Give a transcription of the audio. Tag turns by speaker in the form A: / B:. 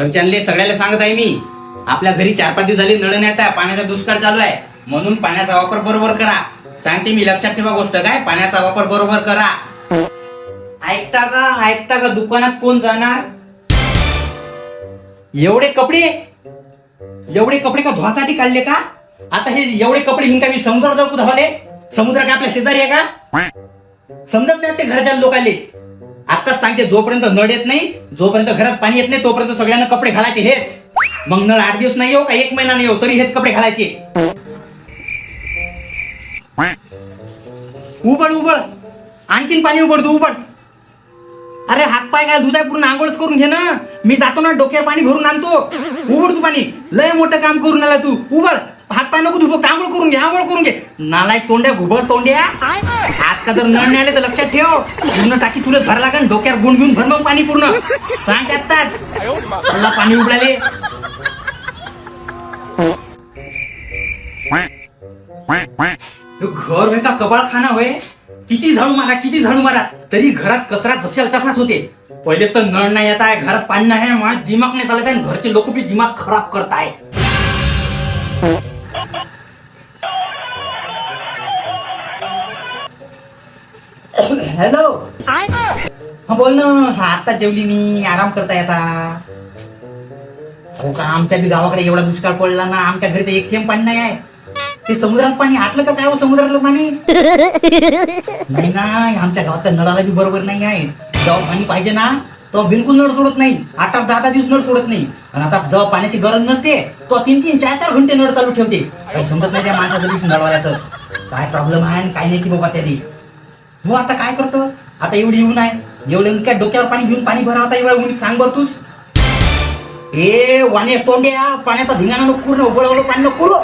A: घरच्यांले सगळ्याला सांगत आहे मी, आपल्या घरी 4-5 दिवस झाले नळ नाही आहे, पाण्याचा दुष्काळ चालू आहे, म्हणून पाण्याचा वापर बरोबर करा. सांगते मी, लक्षात ठेवा गोष्ट, काय पाण्याचा वापर बरोबर करा. ऐकता का दुकानात कोण जाणार? एवढे कपडे का धुवासाठी काढले का? आता हे एवढे कपडे घेऊन काय मी समुद्रात जाऊ धावले? समुद्र काय आपल्या शेजारी आहे का? समजत नाही वाटते घराच्या लोकांले. आताच सांगते, जोपर्यंत नळ येत नाही, जोपर्यंत घरात पाणी येत नाही, तोपर्यंत सगळ्यांना कपडे घालायचे हेच. मग नळ 8 दिवस नाही येऊ का 1 महिना नाही येऊ, तरी हेच कपडे घालायचे. उबड आणखीन पाणी उबड, तू उबड. अरे हातपाय काय धुताय, पूर्ण आंघोळच करून घे ना. मी जातो ना, डोक्यावर पाणी भरून आणतो. उबड तू पाणी, लय मोठं काम करून आला तू. उबड, हातपाय नको धुबो, आंघोळ करून घे. नालायक तोंड्या, घुबड तोंड्या. आज का जर नळ नाही आले तर लक्षात ठेव, पूर्ण टाकी तुलाच भर लागेल. डोक्यावर गुण घेऊन भर मग पाणी पूर्ण. सांग आत्ताच मला पाणी उबडाले. घर होय का कबाळखाना होय? किती झाडू मारा तरी घरात कचरा जसेल तसाच होते. पहिलेच तर नळ नाही येत आहे, घरात पाणी नाही आहे, माझा दिमाग नाही चालत आहे, आणि घरचे लोक बी दिमाग खराब करताय. हॅलो, हा बोल ना. हा आता जेवली मी, आराम करताय आता. हो का, आमच्या बी गावाकडे एवढा दुष्काळ पडला ना, आमच्या घरी तर 1 थेंब पाणी नाही आहे. ते समुद्रात पाणी आटलं का काय हो? समुद्रातलं पाणी नाही ना, आमच्या गावातल्या नळाला बी बरोबर नाही आहे. जेव्हा पाणी पाहिजे ना, तो बिलकुल नळ सोडत नाही. 8-10 दिवस नळ सोडत नाही. आणि आता जेव्हा पाण्याची गरज नसते, तो 3-3, 4-4 घंटे नळ चालू ठेवते. काही समजत नाही त्या माणसाचं नळवाल्याचं काय प्रॉब्लेम आहे आणि काय नाही की बाबा त्यादी. हो आता काय करतो, आता एवढी ऊन आहे, एवढं काय डोक्यावर पाणी घेऊन पाणी भरावं आता एवढ्या ऊन? सांग बरं तूच. ए वाणे तोंड्या, पाण्याचा धिंगाणा नको करू, पाणी नको करू.